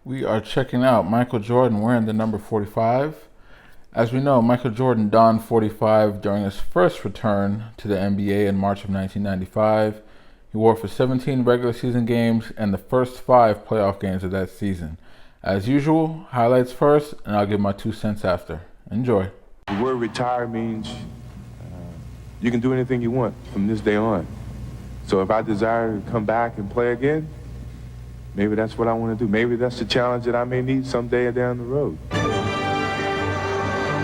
We are checking out Michael Jordan wearing the number 45. As we know, Michael Jordan donned 45 during his first return to the NBA in March of 1995. He wore it for 17 regular season games and the first 5 playoff games of that season. As usual, highlights first, and I'll give my 2 cents after. Enjoy. The word retire means you can do anything you want from this day on. So if I desire to come back and play again, maybe that's what I want to do. Maybe that's the challenge that I may need someday down the road.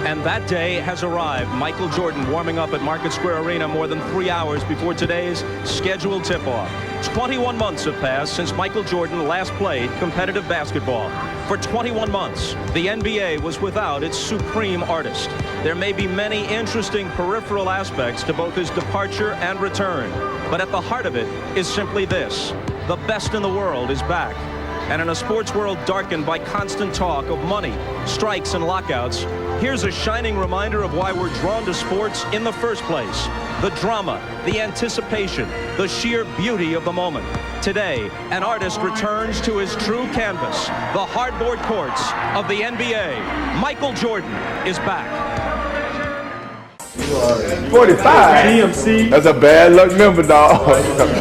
And that day has arrived. Michael Jordan warming up at Market Square Arena more than 3 hours before today's scheduled tip-off. 21 months have passed since Michael Jordan last played competitive basketball. For 21 months, the NBA was without its supreme artist. There may be many interesting peripheral aspects to both his departure and return, but at the heart of it is simply this: the best in the world is back. And in a sports world darkened by constant talk of money, strikes, and lockouts, here's a shining reminder of why we're drawn to sports in the first place. The drama, the anticipation, the sheer beauty of the moment. Today, an artist returns to his true canvas, the hardboard courts of the NBA. Michael Jordan is back. 45? DMC. That's a bad luck number, dog. Jordan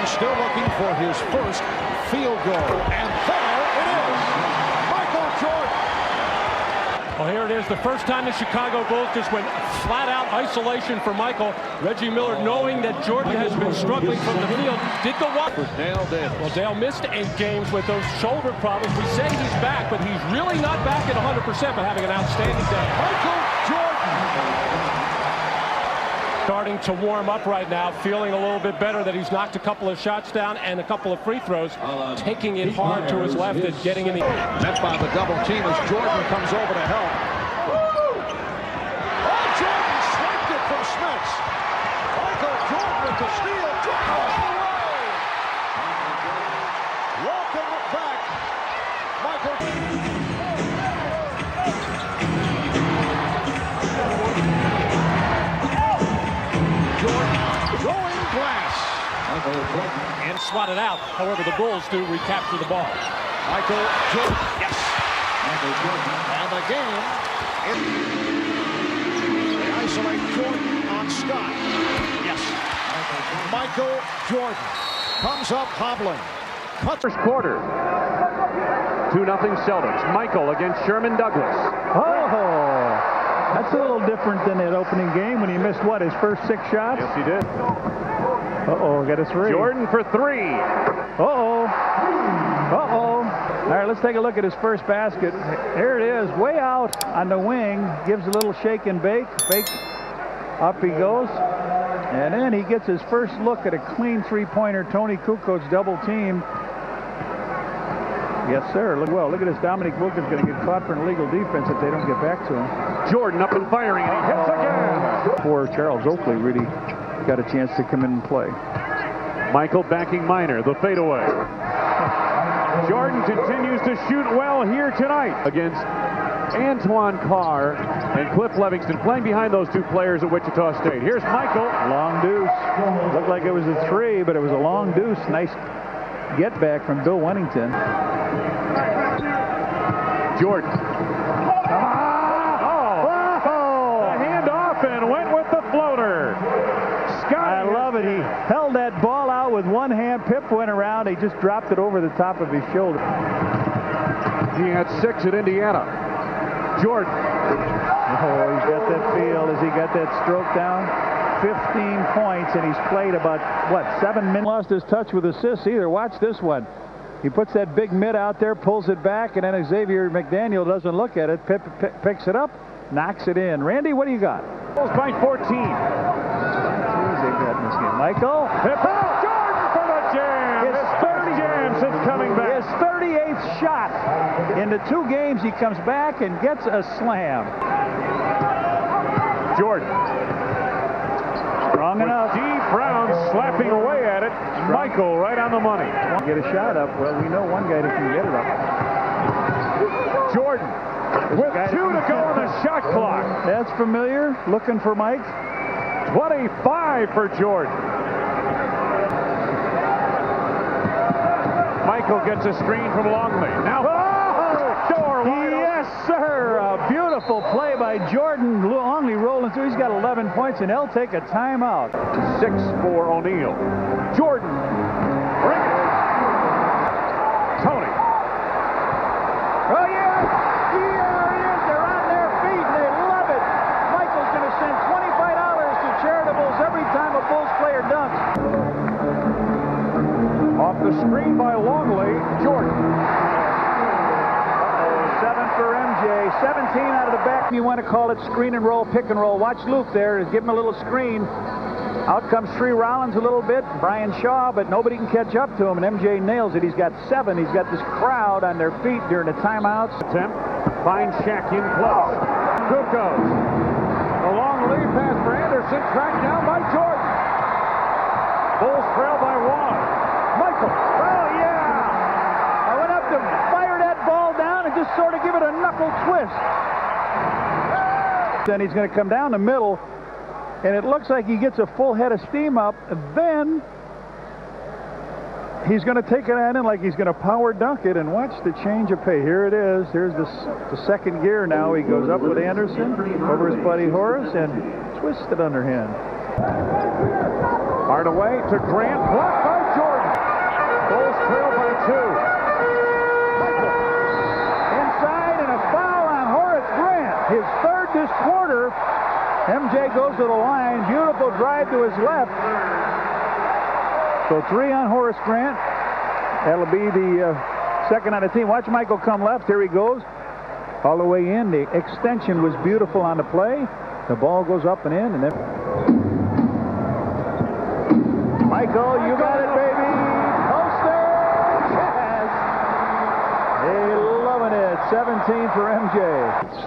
still looking for his first field goal. And there it is. Michael Jordan. Well, here it is. The first time the Chicago Bulls just went flat out isolation for Michael. Reggie Miller, knowing that Jordan has been struggling from the field, did the walk. Dale did. Well, Dale missed 8 games with those shoulder problems. We say he's back, but he's really not back at 100%, but having an outstanding day. Michael Jordan. Starting to warm up right now, feeling a little bit better that he's knocked a couple of shots down and a couple of free throws, taking it hard to his left and getting in the... Met by the double team as Jordan comes over to help. Oh, Jordan swiped it from Smith. Michael Jordan with the steal. Welcome back, Michael. Jordan throwing glass. And swatted out. However, the Bulls do recapture the ball. Michael Jordan. Yes. Michael Jordan. And the game. They isolate Jordan on Scott. Yes. Michael Jordan comes up hobbling. First quarter. 2-0 Celtics. Michael against Sherman Douglas. Oh, that's a little different than that opening game when he missed, what, his first 6 shots? Yes, he did. Uh-oh, got a 3. Jordan for 3. Uh-oh. Uh-oh. All right, let's take a look at his first basket. Here it is, way out on the wing. Gives a little shake and bake. Fake. Up he goes. And then he gets his first look at a clean 3-pointer. Tony Kukoc's double team. Yes, sir. Look at this. Dominic Wilkins going to get caught for an illegal defense if they don't get back to him. Jordan up and firing, and he hits again. Poor Charles Oakley really got a chance to come in and play. Michael backing Minor, the fadeaway. Jordan continues to shoot well here tonight against Antoine Carr and Cliff Levingston, playing behind those 2 players at Wichita State. Here's Michael. Long deuce. Looked like it was a 3, but it was a long deuce. Nice get back from Bill Wennington. Jordan. The handoff and went with the floater. I love it. He held that ball out with one hand. Pip went around. He just dropped it over the top of his shoulder. He had 6 at Indiana. Jordan. Oh, he's got that feel. Has he got that stroke down? 15 points, and he's played about, what, 7 minutes? Lost his touch with assists either. Watch this one. He puts that big mid out there, pulls it back, and then Xavier McDaniel doesn't look at it. Pip picks it up, knocks it in. Randy, what do you got? Bulls by 14. Michael. Pip. Jordan for the jam. His 30 jam since coming back. His 38th shot. In the 2 games, he comes back and gets a slam. Jordan. Strong enough. Deep Brown slapping away at it. Michael right on the money. Get a shot up. Well, we know one guy that can get it up. Jordan with 2 to go on the shot clock. That's familiar. Looking for Mike. 25 for Jordan. Michael gets a screen from Longley. Now, door wide open. Yes, sir. A beautiful play by Jordan. Longley rolling through. He's got 11 points, and they'll take a timeout. 6 for O'Neal. Jordan. Bring it. Tony. Oh, yeah. Here he is. They're on their feet, and they love it. Michael's going to send $25 to charitables every time a Bulls player dunks. Off the screen by Longley. Jordan. 7 for MJ. 17 out of the back. You want to call it screen and roll, pick and roll. Watch Luke there. Give him a little screen. Out comes Shree Rollins a little bit, Brian Shaw, but nobody can catch up to him, and MJ nails it. He's got 7. He's got this crowd on their feet during the timeouts. Attempt. Finds Shaq in close. Kukoc. A long lead pass for Anderson. Tracked down by Jordan. Bulls trail by 1. Michael. Oh, yeah. I went up to fire that ball down and just sort of give it a knuckle twist. Then he's going to come down the middle, and it looks like he gets a full head of steam up, and then he's going to take it in like he's going to power dunk it, and watch the change of pace. Here it is. Here's the second gear now. He goes up with Anderson over his buddy Horace and twists it underhand. Hardaway to Grant. Blocked by Jordan. Bulls trail by 2. Michael. Inside, and a foul on Horace Grant. His third this quarter. MJ goes to the line. Beautiful drive to his left. So 3 on Horace Grant. That'll be the second on the team. Watch Michael come left. Here he goes. All the way in. The extension was beautiful on the play. The ball goes up and in. And then Michael, you got it, baby. Poster. Yes. They loving it. 17 for MJ.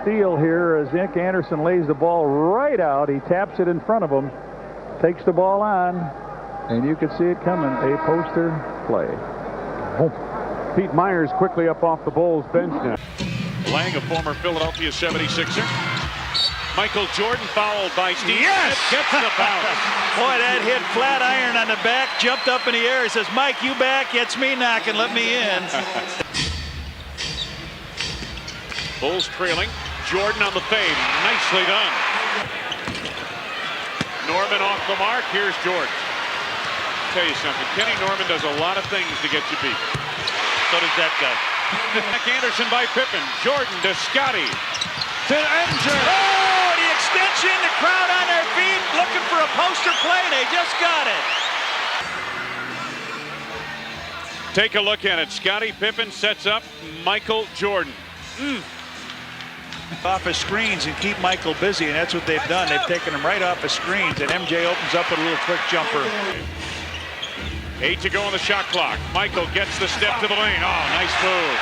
Steal here as Nick Anderson lays the ball right out. He taps it in front of him. Takes the ball on. And you can see it coming. A poster play. Oh. Pete Myers quickly up off the Bulls bench now. Lang, a former Philadelphia 76er. Michael Jordan fouled by Steve. Yes! Gets the bounce. Boy, that hit flat iron on the back, jumped up in the air. He says, Mike, you back. It's me knocking. Let me in. Bulls trailing. Jordan on the fade. Nicely done. Norman off the mark. Here's Jordan. I'll tell you something. Kenny Norman does a lot of things to get you beat. So does that guy. Back Anderson by Pippen. Jordan to Scotty. To MJ. Oh, the extension. The crowd on their feet looking for a poster play. They just got it. Take a look at it. Scottie Pippen sets up Michael Jordan. Off his screens and keep Michael busy, and that's what they've done. They've taken him right off his screens, and MJ opens up with a little quick jumper. 8 to go on the shot clock. Michael gets the step to the lane. Oh, nice move.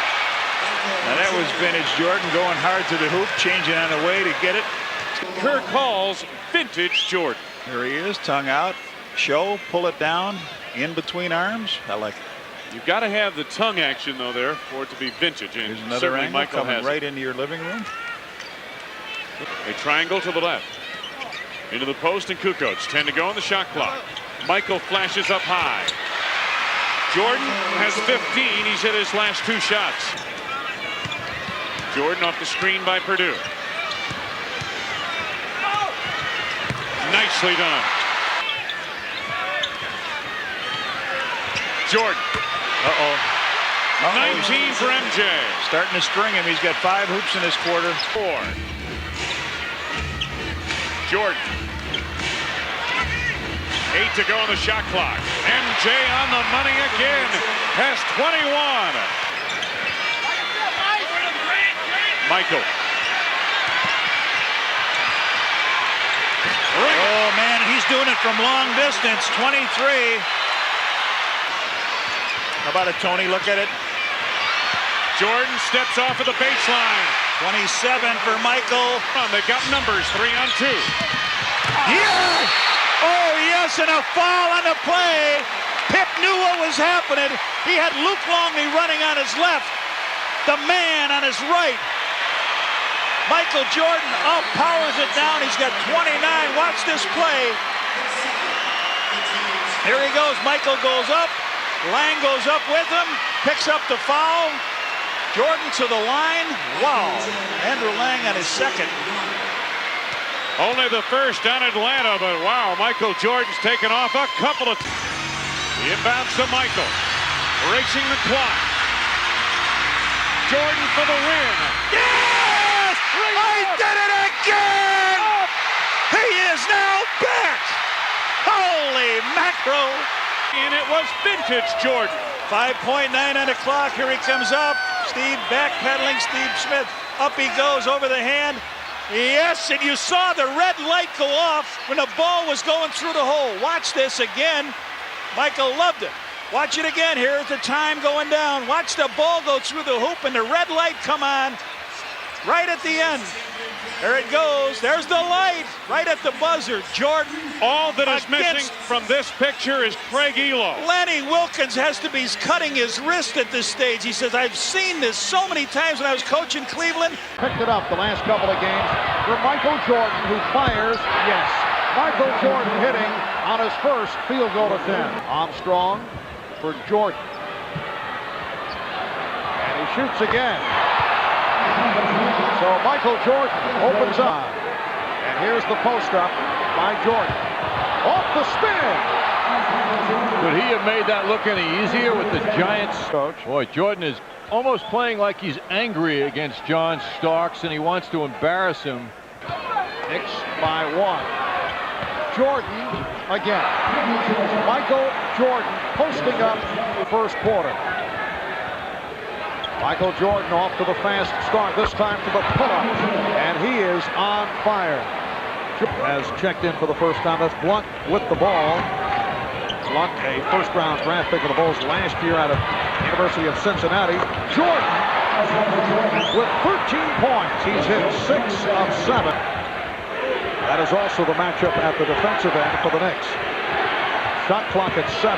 Now that was vintage Jordan going hard to the hoop, changing on the way to get it. Kerr calls vintage Jordan. Here he is, tongue out, show, pull it down, in between arms. I like it. You've got to have the tongue action, though, there, for it to be vintage. And here's another certainly angle Michael coming has right it. into your living room. A triangle to the left. Into the post, and Kukoc. 10 to go on the shot clock. Michael flashes up high. Jordan has 15. He's hit his last 2 shots. Jordan off the screen by Purdue. Nicely done. Jordan. 19 for MJ. Starting to string him. He's got 5 hoops in this quarter. 4. Jordan. 8 to go on the shot clock. MJ on the money again. Has 21. Michael. Oh, man, he's doing it from long distance. 23. How about it, Tony? Look at it. Jordan steps off of the baseline. 27 for Michael. They've got numbers. 3 on 2. Yes! Oh, yes, and a foul on the play. Pip knew what was happening. He had Luke Longley running on his left. The man on his right. Michael Jordan powers it down. He's got 29. Watch this play. Here he goes. Michael goes up. Lang goes up with him, picks up the foul. Jordan to the line. Wow. Andrew Lang on his second. Only the first on Atlanta, but wow, Michael Jordan's taken off a couple of. The inbounds to Michael. Racing the clock. Jordan for the win. Yes! I did it again! He is now back! Holy mackerel! And it was vintage Jordan. 5.9 on the clock. Here he comes up. Steve backpedaling. Steve Smith. Up he goes over the hand. Yes, and you saw the red light go off when the ball was going through the hole. Watch this again. Michael loved it. Watch it again. Here's the time going down. Watch the ball go through the hoop and the red light come on right at the end. There it goes. There's the light right at the buzzer. Jordan. All that is missing from this picture is Craig Elo. Lenny Wilkins has to be cutting his wrist at this stage. He says, I've seen this so many times when I was coaching Cleveland. Picked it up the last couple of games for Michael Jordan, who fires. Yes, Michael Jordan hitting on his first field goal attempt. Armstrong for Jordan. And he shoots again. So Michael Jordan opens up. And here's the post up by Jordan. Off the spin. Could he have made that look any easier with the Giants? Coach. Boy, Jordan is almost playing like he's angry against John Starks and he wants to embarrass him. Knicks by one. Jordan again. Michael Jordan posting up the first quarter. Michael Jordan off to the fast start, this time to the pull-up, and he is on fire. Has checked in for the first time. That's Blunt with the ball. Blunt, a first-round draft pick of the Bulls last year out of the University of Cincinnati. Jordan with 13 points. He's hit 6 of 7. That is also the matchup at the defensive end for the Knicks. Shot clock at 7.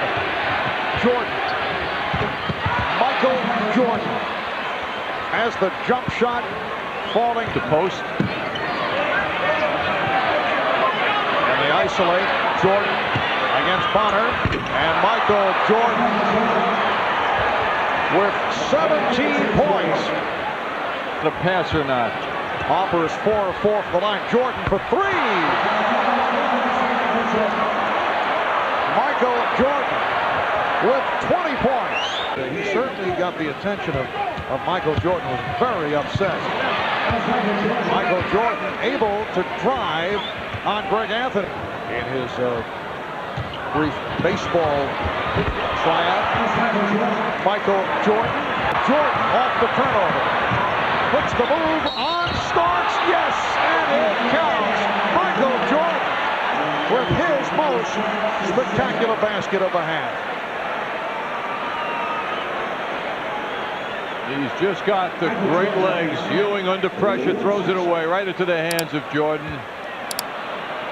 Jordan. Michael Jordan has the jump shot falling to post. And they isolate Jordan against Bonner. And Michael Jordan with 17 points. The pass or not. Offers 4 of 4 for the line. Jordan for 3. Michael Jordan with 20 points. He certainly got the attention of Michael Jordan, was very upset. Michael Jordan able to drive on Greg Anthony in his brief baseball tryout. Michael Jordan. Jordan off the turnover. Puts the move on Starks. Yes, and it counts. Michael Jordan with his most spectacular basket of the half. He's just got the great legs. Ewing under pressure throws it away right into the hands of Jordan.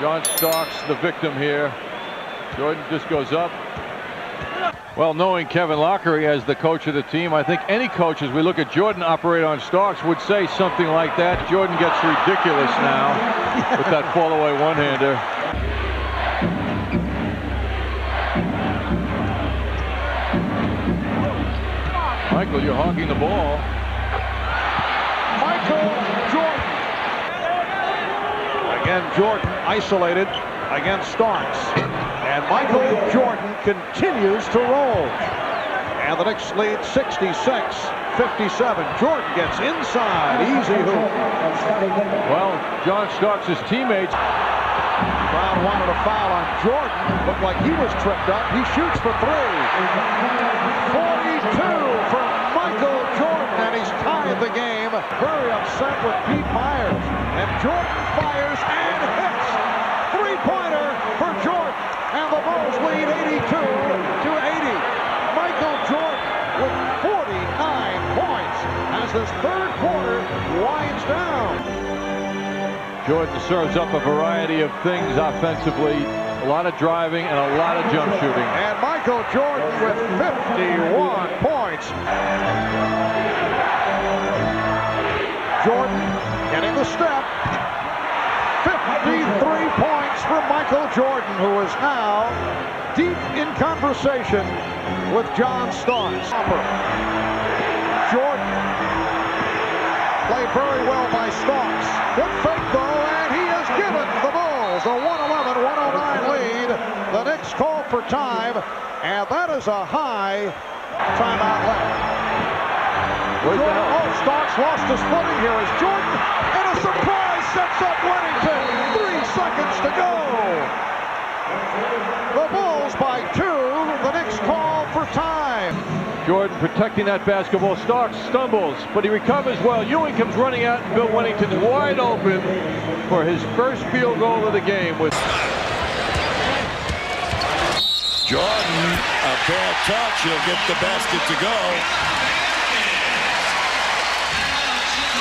John Starks, the victim here. Jordan just goes up. Well, knowing Kevin Lockery as the coach of the team, I think any coach, as we look at Jordan operate on Starks, would say something like that. Jordan gets ridiculous now with that fall-away one-hander. Michael, you're hogging the ball. Michael Jordan. Again, Jordan isolated against Starks. And Michael Jordan continues to roll. And the Knicks lead 66-57. Jordan gets inside. Easy hoop. Well, John Starks' teammates. Brown wanted a foul on Jordan. Looked like he was tripped up. He shoots for 3. 42 for Michael Jordan, and he's tied the game. Very upset with Pete Myers. And Jordan fires and hits. 3-pointer for Jordan. And the Bulls lead 82-80. Michael Jordan with 49 points as this third quarter winds down. Jordan serves up a variety of things offensively. A lot of driving and a lot of jump shooting. And Michael Jordan with 51 points. Jordan getting the step. 53 points for Michael Jordan, who is now deep in conversation with John Starks. Jordan played very well by Starks. Good fake though, and he has given the Bulls a 111-109 lead. The Knicks call for time, and that is a high timeout left. Starks lost his footing. Here is Jordan, and a surprise sets up Whittington. 3 seconds to go. The Bulls by 2. The Knicks call for time. Jordan protecting that basketball. Starks stumbles, but he recovers well. Ewing comes running out, and Bill Whittington wide open for his first field goal of the game. With Jordan, a bad touch. He'll get the basket to go.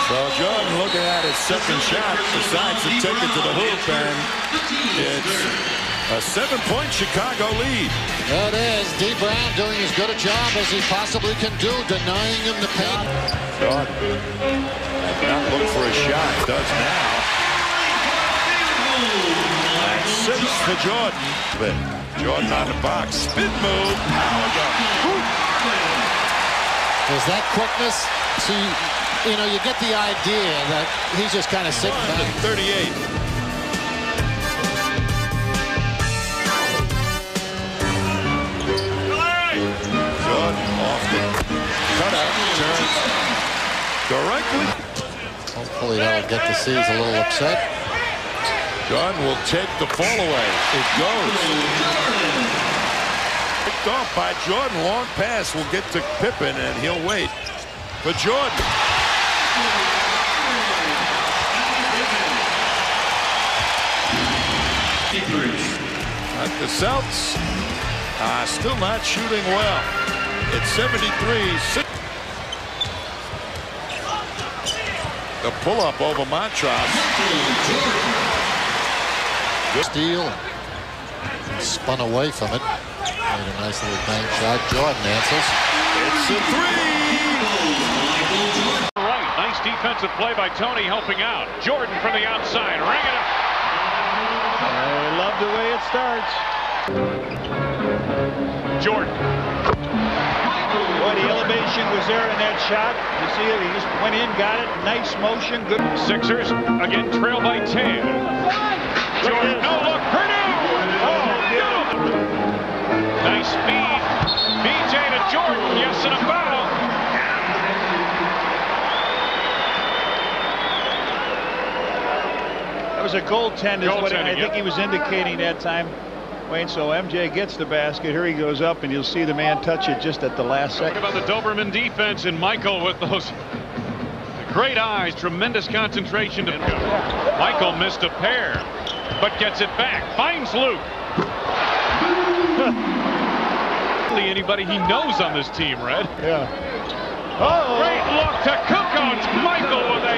So Jordan looking at his second shot, decides to take it to the hoop, and it's a 7-point Chicago lead. That is. D. Brown doing as good a job as he possibly can do, denying him the paint. Jordan did not look for a shot, does now. And 6 for Jordan. Jordan on the box, spin move, power dunk. Is that quickness? See, you know, you get the idea that he's just kind of sitting back. 38. Jordan off the cutout, turns directly. Hopefully they'll get to see he's a little upset. Jordan will take the fall away. It goes. Picked off by Jordan. Long pass will get to Pippen, and he'll wait for Jordan. The Celts are still not shooting well. It's 73-6. The pull-up over Montross. Steal. Spun away from it. Made a nice little bank shot. Jordan answers. It's a 3. Right. Nice defensive play by Tony helping out. Jordan from the outside. Ring it up. I love the way it starts. Jordan. Boy, the elevation was there in that shot. You see it? He just went in, got it. Nice motion. Good. Sixers again trail by 10. Jordan, no look. Purdue. Oh, beautiful. Nice speed. BJ to Jordan. Yes, and a foul. That was a goaltender, is what I think he was indicating that time. Wayne, so MJ gets the basket. Here he goes up, and you'll see the man touch it just at the last second. Talk about the Doberman defense, and Michael with those great eyes, tremendous concentration. Michael missed a pair, but gets it back. Finds Luke. Anybody he knows on this team, Red. Yeah. Oh, great look to Kukoc. Michael with a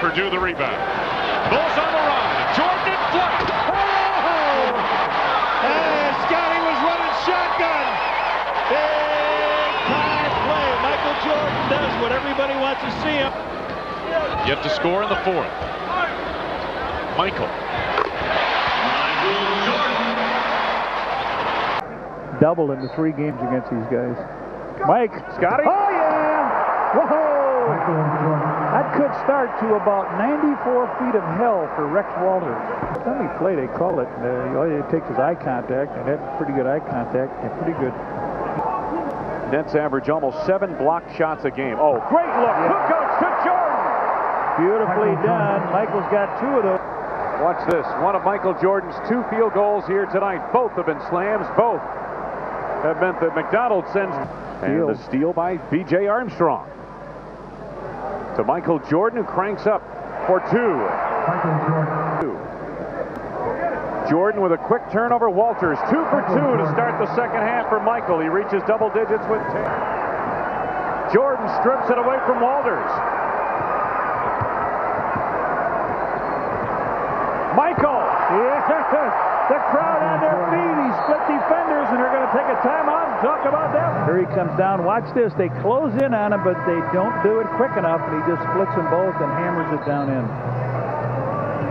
Purdue the rebound. Bulls on the run. Jordan in flight. Scotty was running shotgun. Big time play. Michael Jordan does what everybody wants to see him. Yet to score in the fourth. Michael. Double in the 3 games against these guys. Mike. Scotty. Oh, yeah. Whoa. That could start to about 94 feet of hell for Rex Walters. Every play they call it, all it takes is eye contact, and that's pretty good eye contact, and pretty good. Nets average almost 7 blocked shots a game. Oh, great look. Kukoc to Jordan. Beautifully done. Michael's got 2 of those. Watch this. One of Michael Jordan's 2 field goals here tonight. Both have been slams. Both have meant that McDonald sends. And the steal by B.J. Armstrong. To Michael Jordan, who cranks up for 2. Jordan with a quick turnover. Walters 2 for 2 to start the second half for Michael. He reaches double digits with 10. Jordan strips it away from Walters. Michael. Yeah. The crowd on their feet. He split defenders, and they're going to take a timeout and talk about that. Here he comes down. Watch this. They close in on him, but they don't do it quick enough, and he just splits them both and hammers it down in.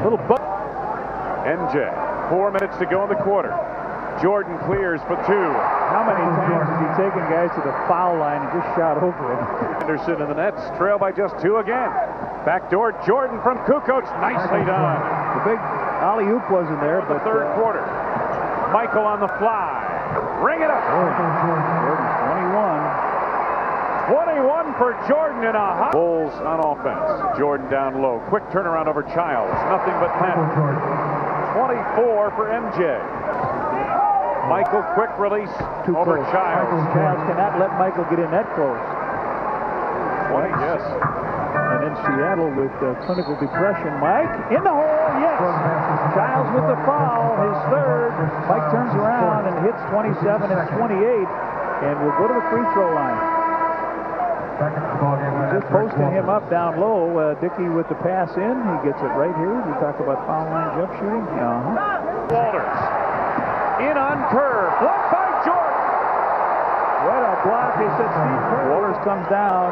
Little butt. MJ. 4 minutes to go in the quarter. Jordan clears for 2. How many times has he taken guys to the foul line and just shot over them? Anderson in the nets, trail by just 2 again. Backdoor Jordan from Kukoc, nicely done. The big alley-oop wasn't there, but third quarter. Michael on the fly. Ring it up. Jordan's 21 for Jordan in a hot. Bulls on offense. Jordan down low. Quick turnaround over Childs. Nothing but net. 24 for MJ. Michael, quick release over Childs. Childs cannot let Michael get in that close. 20, yes. And in Seattle with clinical depression. Mike in the hole, yes. Childs with the foul, his third. Mike turns around and hits 27 and 28, and will go to the free throw line. Just posting him up down low. Dickey with the pass in. He gets it right here. We talk about foul line jump shooting. Walters in on curve. Blocked by Jordan. What a block. They said Steve Kerr. Walters comes down.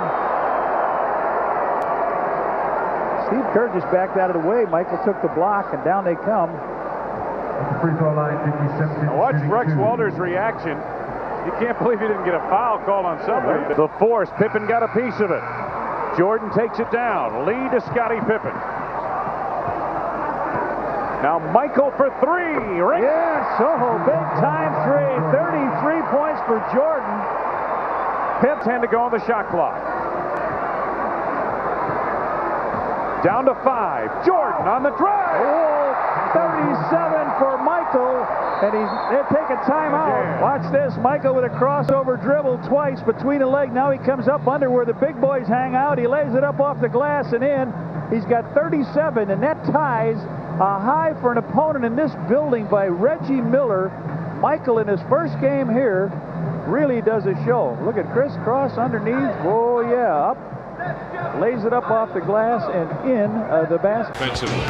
Steve Kerr just backed out of the way. Michael took the block, and down they come. At the free throw line, 57. Now watch Rex Walters' reaction. You can't believe he didn't get a foul called on somebody. The force, Pippen got a piece of it. Jordan takes it down. Lead to Scottie Pippen. Now Michael for 3. Ring. Yeah, Soho, big time 3. 33 points for Jordan. Pips 10 to go on the shot clock. Down to 5. Jordan on the drive. Oh, 37 for Michael. And they're taking timeout. Watch this. Michael with a crossover dribble twice between the leg. Now he comes up under where the big boys hang out. He lays it up off the glass and in. He's got 37, and that ties a high for an opponent in this building by Reggie Miller. Michael in his first game here really does a show. Look at Chris Cross underneath. Oh, yeah. Up. Lays it up off the glass and in the basket. Offensively.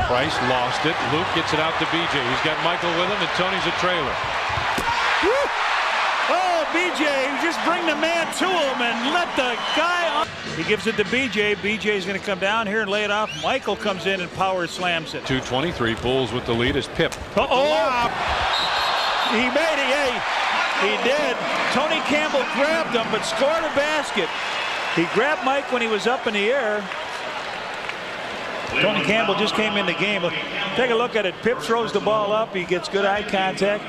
Price lost it. Luke gets it out to BJ. He's got Michael with him, and Tony's a trailer. Woo! Oh, BJ, just bring the man to him and let the guy on. He gives it to BJ. BJ's going to come down here and lay it off. Michael comes in and power slams it. 2:23. Bulls with the lead as Pip. Oh! He made it. Hey, he did. Tony Campbell grabbed him, but scored a basket. He grabbed Mike when he was up in the air. Tony Campbell just came in the game. Take a look at it. Pip throws the ball up. He gets good eye contact.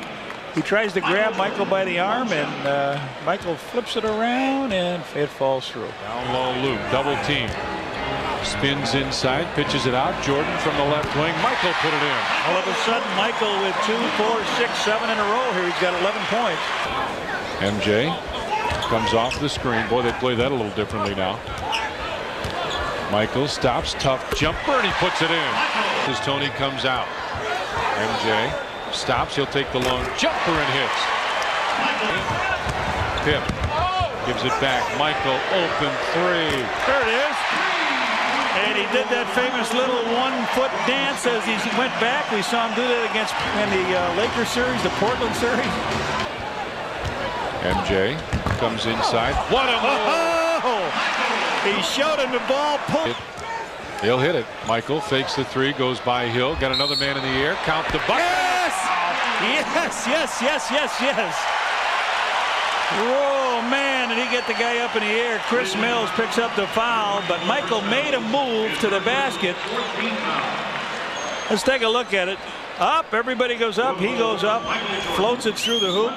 He tries to grab Michael by the arm, and Michael flips it around, and it falls through. Down low, Luke, double team. Spins inside, pitches it out. Jordan from the left wing. Michael put it in. All of a sudden, Michael with 2, 4, 6, 7 in a row here. He's got 11 points. MJ comes off the screen. Boy, they play that a little differently now. Michael stops, tough jumper, and he puts it in. As Tony comes out. MJ stops, he'll take the long jumper and hits. Pip gives it back. Michael, open 3. There it is. And he did that famous little 1-foot dance as he went back. We saw him do that against in the Lakers series, the Portland series. MJ comes inside. What a move! He showed him the ball. He'll hit it. Michael fakes the 3, goes by Hill. Got another man in the air. Count the bucket. Yes. Whoa, man, did he get the guy up in the air. Chris Mills picks up the foul, but Michael made a move to the basket. Let's take a look at it. Up, everybody goes up. He goes up, floats it through the hoop.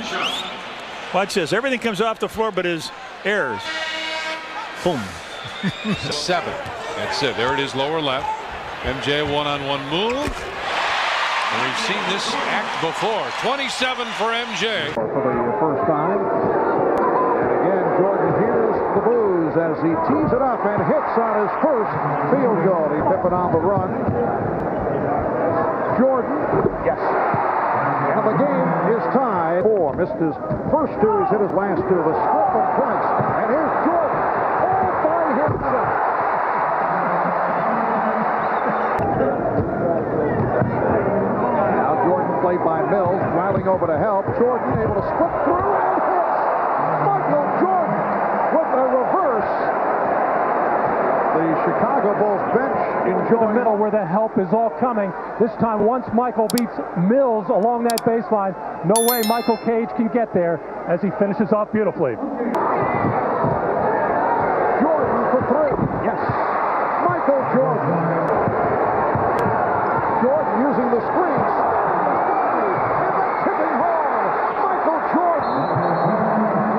Watch this. Everything comes off the floor but his errors. Boom. 7. That's it. There it is, lower left. MJ one-on-one move. And we've seen this act before. 27 for MJ. For the first time. And again, Jordan hears the blues as he tees it up and hits on his first field goal. He Pippen on the run. Jordan, yes. And the game is tied. 4. Missed his first 2. He's hit his last 2. The slip of Price. And here's Jordan. Now Jordan played by Mills, driving over to help. Jordan able to slip through and hits. Michael Jordan with a reverse. The Chicago Bulls bench enjoying the middle where the help is all coming. This time, once Michael beats Mills along that baseline, No way Michael Cage can get there as he finishes off beautifully. Jordan for three. Yes. Michael Jordan. Jordan using the screens. And the tipping home. Michael Jordan.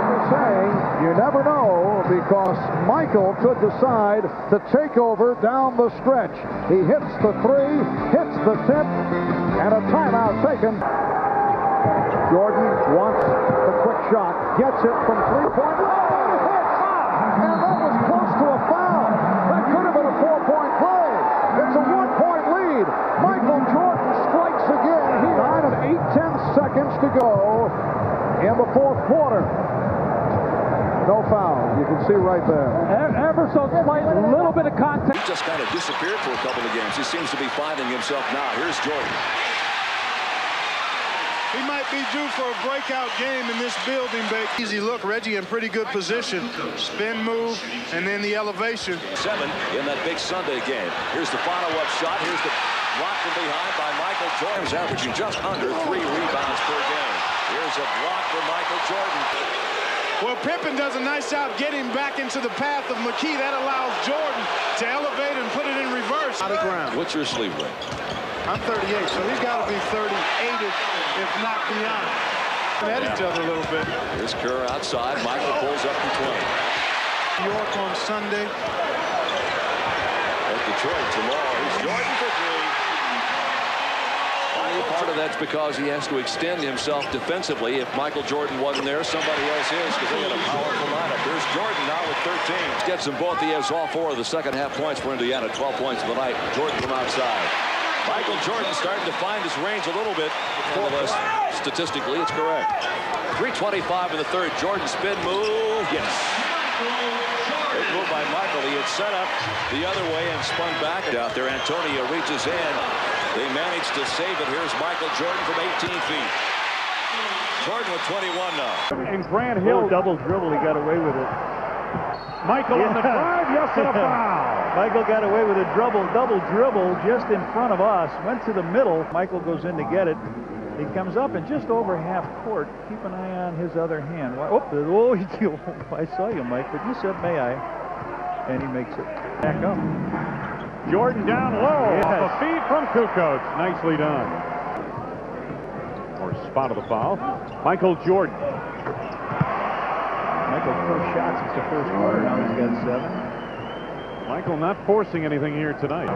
You're saying you never know, because Michael could decide to take over down the stretch. He hits the three, hits the tip, and a timeout taken. Jordan wants the quick shot, gets it from three-point. And that was close to a foul. That could have been a four-point play. It's a one-point lead. Michael Jordan strikes again. He had 8-10 seconds to go in the fourth quarter. No foul. You can see right there. Ever so slight, little bit of contact. He just kind of disappeared for a couple of games. He seems to be finding himself now. Here's Jordan. He might be due for a breakout game in this building, but easy look. Reggie in pretty good position. Spin move, and then the elevation. 7 in that big Sunday game. Here's the follow-up shot. Here's the block from behind by Michael Jordan. He's averaging just under 3 rebounds per game. Here's a block for Michael Jordan. Well, Pippen does a nice job getting back into the path of McKee. That allows Jordan to elevate and put it in reverse. Out of ground. What's your sleeve rate? I'm 38, so he's got to be 38, if not beyond. At each other a little bit. Here's Kerr outside. Michael pulls up from 20. New York on Sunday. At Detroit tomorrow. Here's Jordan for 3. Part of that's because he has to extend himself defensively. If Michael Jordan wasn't there, somebody else is, because they had a powerful lineup. There's Jordan now with 13. Gets them both. He has all 4 of the second half points for Indiana. 12 points of the night. Jordan from outside. Michael Jordan starting to find his range a little bit. Nonetheless, statistically, it's correct. 3:25 in the third. Jordan spin move. Yes. Big move by Michael. He had set up the other way and spun back out there. Antonio reaches in. They managed to save it. Here's Michael Jordan from 18 feet. Jordan with 21 now. And Grant Hill double dribble. He got away with it. Michael on the drive. Yes, and a foul. Michael got away with a double dribble just in front of us. Went to the middle. Michael goes in to get it. He comes up and just over half court. Keep an eye on his other hand. Oh, I saw you, Mike, but you said, may I? And he makes it. Back up. Jordan down low. Yes. Off a feed from Kukoc. Nicely done. Or spot of the foul. Michael Jordan. Michael's first shot since the first quarter. Now he's got 7. Michael not forcing anything here tonight.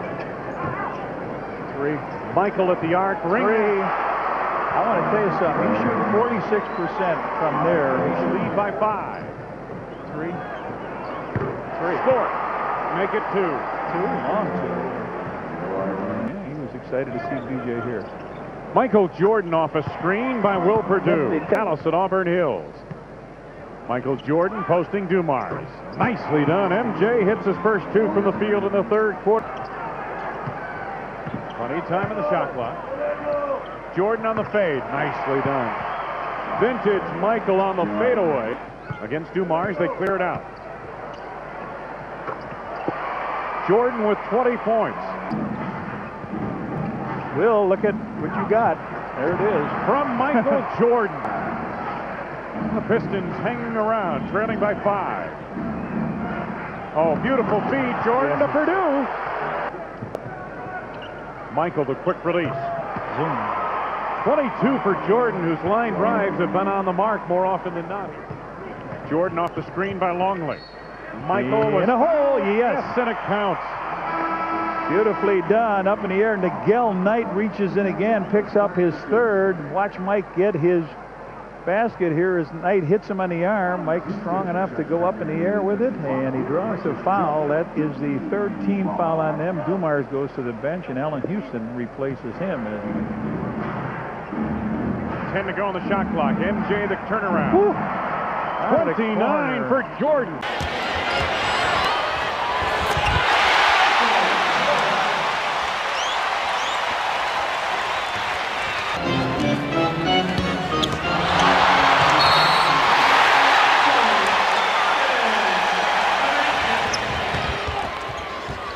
3. Michael at the arc. Ring. 3. I want to tell you something. He's shooting 46% from there. He's lead by 5. 3. Score. Make it 2. Long 2. Yeah, he was excited to see BJ here. Michael Jordan off a screen by Will Perdue. Dallas at Auburn Hills. Michael Jordan posting Dumars. Nicely done. MJ hits his first 2 from the field in the third quarter. Plenty of time in the shot clock. Jordan on the fade. Nicely done. Vintage Michael on the fadeaway. Against Dumars, they clear it out. Jordan with 20 points. Will, look at what you got. There it is. From Michael Jordan. The Pistons hanging around, trailing by 5. Oh, beautiful feed. Jordan to Perdue. Michael, the quick release. Zoom. 22 for Jordan, whose line drives have been on the mark more often than not. Jordan off the screen by Longley. Michael in a hole. Yes, and it counts. Beautifully done. Up in the air. Nigel Knight reaches in again, picks up his 3rd. Watch Mike get his basket here as Knight hits him on the arm. Mike's strong enough to go up in the air with it, and he draws a foul. That is the 3rd team foul on them. Dumars goes to the bench, and Allen Houston replaces him. 10 to go on the shot clock. MJ the turnaround. Woo. 29 for Jordan.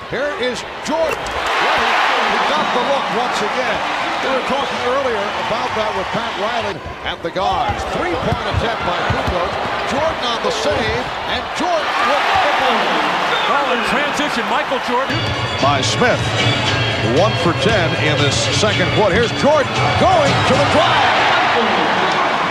Here is Jordan. He got the look once again. We were talking earlier about that with Pat Riley at the guards. 3-point attempt by Kukoc. Jordan on the save, and Jordan with the ball. Well, in transition, Michael Jordan. By Smith. 1 for 10 in this second quarter. Here's Jordan going to the drive.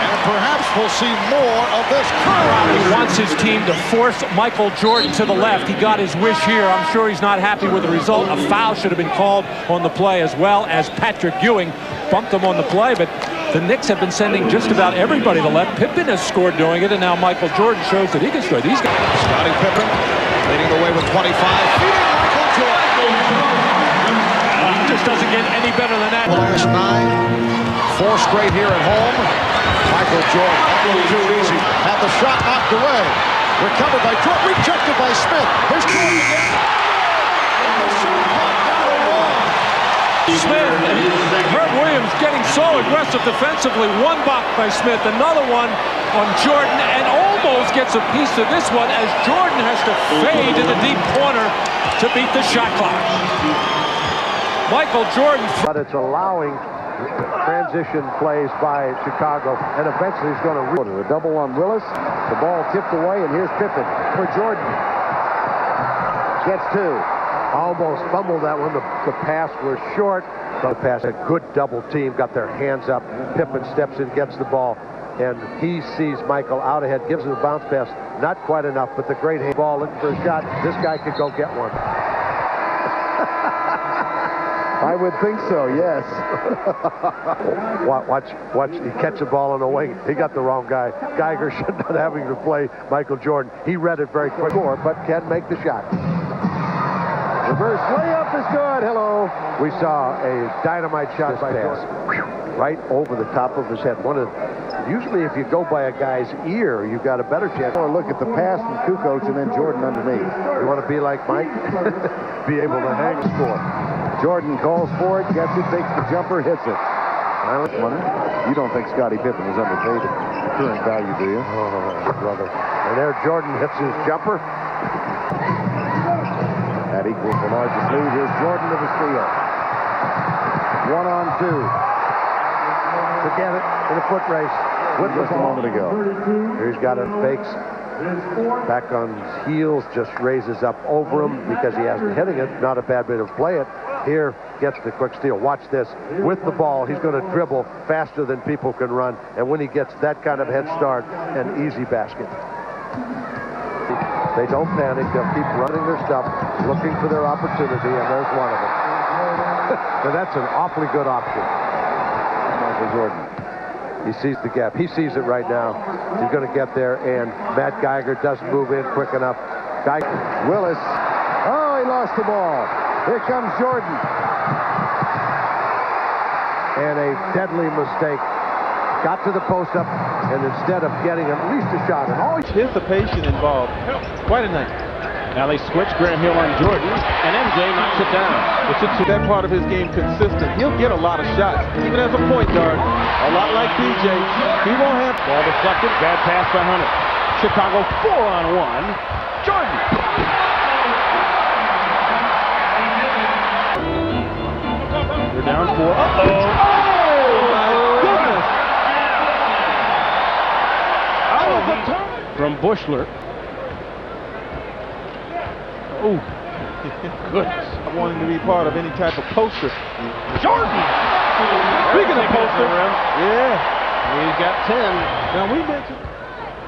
And perhaps we'll see more of this curve. He wants his team to force Michael Jordan to the left. He got his wish here. I'm sure he's not happy with the result. A foul should have been called on the play, as well as Patrick Ewing bumped him on the play. But the Knicks have been sending just about everybody to left. Pippen has scored doing it, and now Michael Jordan shows that he can score. These guys. Scottie Pippen leading the way with 25. Feeding Michael Jordan. He just doesn't get any better than that. The last 9, 4 straight here at home. Michael Jordan, that little too easy. Had the shot knocked away. Recovered by Jordan, rejected by Smith. Here's Jordan again. Smith and Herb Williams getting so aggressive defensively. One block by Smith, another one on Jordan, and almost gets a piece of this one as Jordan has to fade to the deep corner to beat the shot clock. Michael Jordan. But it's allowing transition plays by Chicago, and eventually he's going to a double on Willis. The ball tipped away, and here's Pippen for Jordan. Gets 2. Almost fumbled that one. The pass was short. The pass, a good double team, got their hands up. Pippen steps in, gets the ball, and he sees Michael out ahead, gives him a bounce pass. Not quite enough, but the great hand ball looking for a shot. This guy could go get one. I would think so, yes. Watch, he catch the ball on the wing. He got the wrong guy. Geiger should not having to play Michael Jordan. He read it very quick, but can make the shot. Reverse layup is good. Hello. We saw a dynamite shot by pass right over the top of his head. Usually if you go by a guy's ear, you've got a better chance. Or look at the pass from Kukoc and then Jordan underneath. You want to be like Mike? Be able to hang score. Jordan calls for it, gets it, takes the jumper, hits it. Money. You don't think Scottie Pippen is underpaid at current value, do you? Oh, brother. And there Jordan hits his jumper. That equals the largest lead. Here's Jordan with the steal. 1-on-2. Forget it in a foot race. With just a moment ago. Here he's got it, fakes. Back on his heels, just raises up over him because he hasn't hitting it. Not a bad way to play it. Here, gets the quick steal. Watch this. With the ball, he's going to dribble faster than people can run. And when he gets that kind of head start, an easy basket. They don't panic. They'll keep running their stuff, looking for their opportunity, and there's one of them. So that's an awfully good option. Michael Jordan. He sees the gap. He sees it right now. He's going to get there, and Matt Geiger doesn't move in quick enough. Willis. Oh, he lost the ball. Here comes Jordan. And a deadly mistake. Got to the post up, and instead of getting at least a shot, and always anticipation involved. Quite a night. Now they switch Graham Hill on Jordan, and MJ knocks it down. It's just that part of his game consistent. He'll get a lot of shots, even as a point guard. A lot like DJ. He won't have ball deflected. Bad pass by Hunter. Chicago 4-on-1. Jordan. They're down 4. Uh-oh. From Bushler. Oh, goodness. I want him to be part of any type of poster. Jordan! Speaking of poster, yeah. He's got 10. Now we mentioned.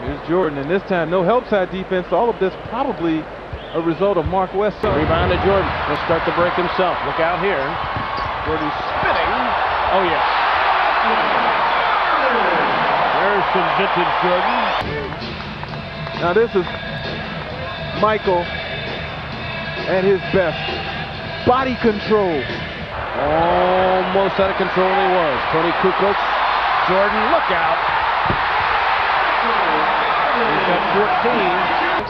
Here's Jordan, and this time no help side defense. All of this probably a result of Mark West. Rebound to Jordan. He'll start the break himself. Look out here. Jordan spinning. Oh, yeah. There's some vintage Jordan. Now this is Michael at his best. Body control. Almost out of control he was. Tony Kukoc. Jordan, look out. He's got 14.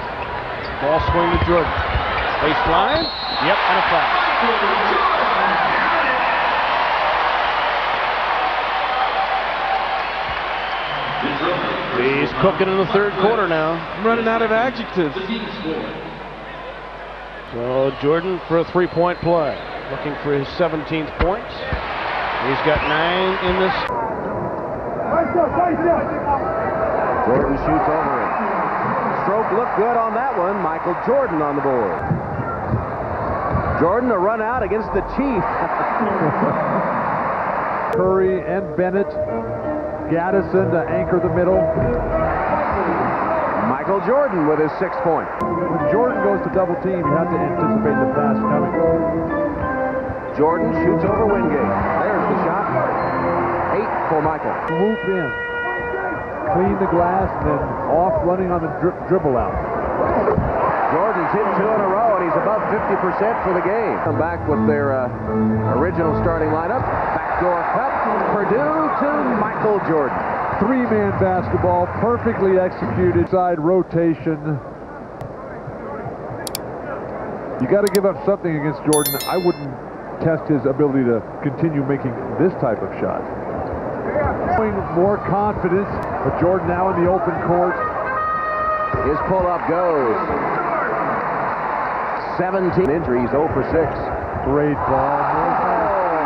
Ball swing to Jordan. Baseline. Yep, and a foul. He's cooking in the third quarter now. I'm running out of adjectives. So Jordan for a three-point play. Looking for his 17th point. He's got 9 in this. Jordan shoots over it. Stroke looked good on that one. Michael Jordan on the board. Jordan, a run out against the Chief. Curry and Bennett. Gaddison to anchor the middle. Michael Jordan with his 6th point. When Jordan goes to double team, you have to anticipate the pass coming. Jordan shoots over Wingate. There's the shot. 8 for Michael. Swoop in. Clean the glass and then off running on the dribble out. Jordan's hit 2 in a row and he's above 50% for the game. Come back with their original starting lineup. Backdoor cut. Purdue to Michael Jordan. 3-man basketball, perfectly executed. Side rotation. You got to give up something against Jordan. I wouldn't test his ability to continue making this type of shot. Showing more confidence, but Jordan now in the open court. His pull-up goes. 17 injuries, 0 for 6. Great ball. Oh,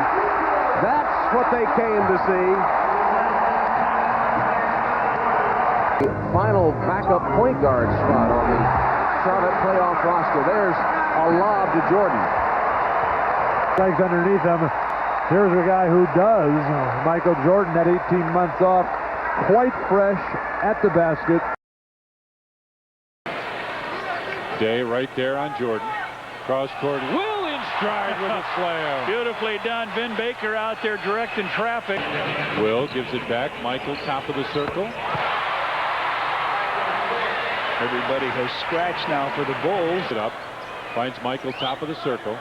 that's what they came to see. The final backup point guard spot on the Charlotte playoff roster. There's a lob to Jordan. Legs underneath him. Here's a guy who does. Michael Jordan at 18 months off, quite fresh at the basket. Day right there on Jordan. Cross court. Will in stride with a slam. Beautifully done. Vin Baker out there directing traffic. Will gives it back. Michael, top of the circle. Everybody has scratched now for the Bulls. It up. Finds Michael, top of the circle.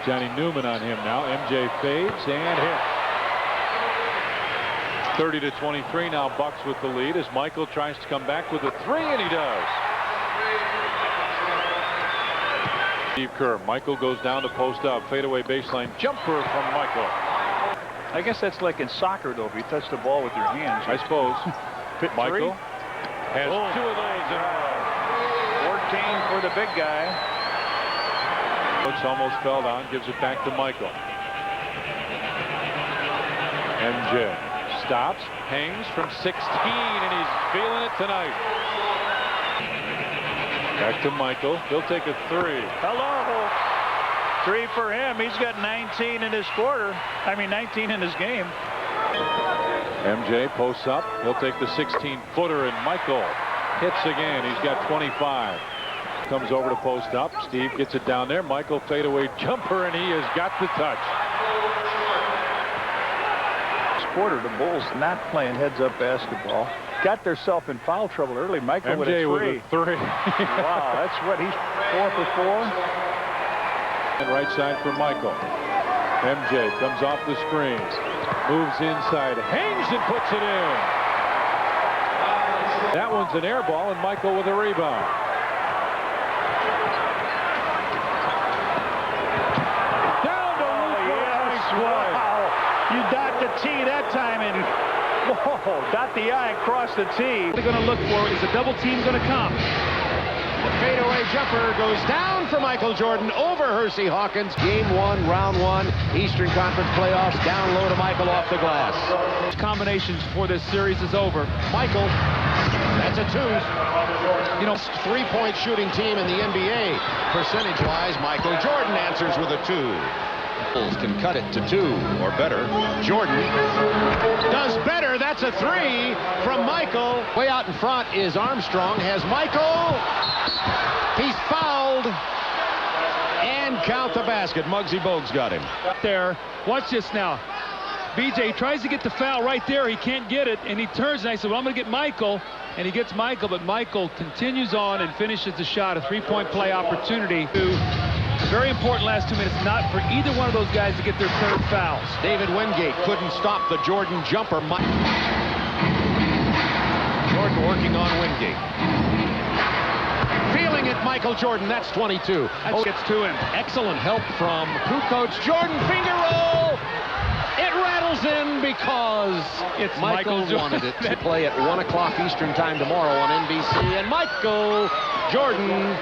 Johnny Newman on him now. MJ fades and hits. 30-23 now. Bucks with the lead as Michael tries to come back with a 3, and he does. Steve Kerr. Michael goes down to post up. Fadeaway baseline jumper from Michael. I guess that's like in soccer, though. If you touch the ball with your hands. I suppose. Michael has 2 of those in a row. 14 for the big guy. Coach almost fell down. Gives it back to Michael. MJ stops, hangs from 16, and he's feeling it tonight. Back to Michael. He'll take a 3. Hello. 3 for him. He's got 19 in his quarter. 19 in his game. MJ posts up. He'll take the 16-footer, and Michael hits again. He's got 25. Comes over to post up. Steve gets it down there. Michael fadeaway jumper, and he has got the touch. This quarter, the Bulls not playing heads-up basketball. Got themselves in foul trouble early. Michael MJ with a 3. With a 3. Wow, that's what he's 4 for 4. And right side for Michael. MJ comes off the screens, moves inside, hangs and puts it in. That one's an air ball, and Michael with a rebound. Down to Luke. Wow. You dot the T that time, and whoa, dot the I and cross the T. What they're going to look for is a double team going to come. The fadeaway jumper goes down for Michael Jordan over Hersey Hawkins. Game 1, round 1, Eastern Conference playoffs. Down low to Michael off the glass. Combinations before this series is over. Michael, that's a 2. You know, 3-point shooting team in the NBA. Percentage-wise, Michael Jordan answers with a 2. Bulls can cut it to 2 or better. Jordan does better. That's a 3 from Michael. Way out in front is Armstrong. Has Michael. He's fouled. And count the basket. Muggsy Bogues got him. There. Watch this now. BJ tries to get the foul right there. He can't get it. And he turns and I said, well, I'm going to get Michael. And he gets Michael. But Michael continues on and finishes the shot. A 3-point play opportunity. Very important last 2 minutes, not for either one of those guys to get their 3rd fouls. David Wingate couldn't stop the Jordan jumper. Jordan working on Wingate. Feeling it, Michael Jordan. That's 22. That gets to him. Excellent help from Kukoc. Jordan finger roll. It rattles in because it's Michael wanted it to play at 1 o'clock Eastern time tomorrow on NBC. And Michael Jordan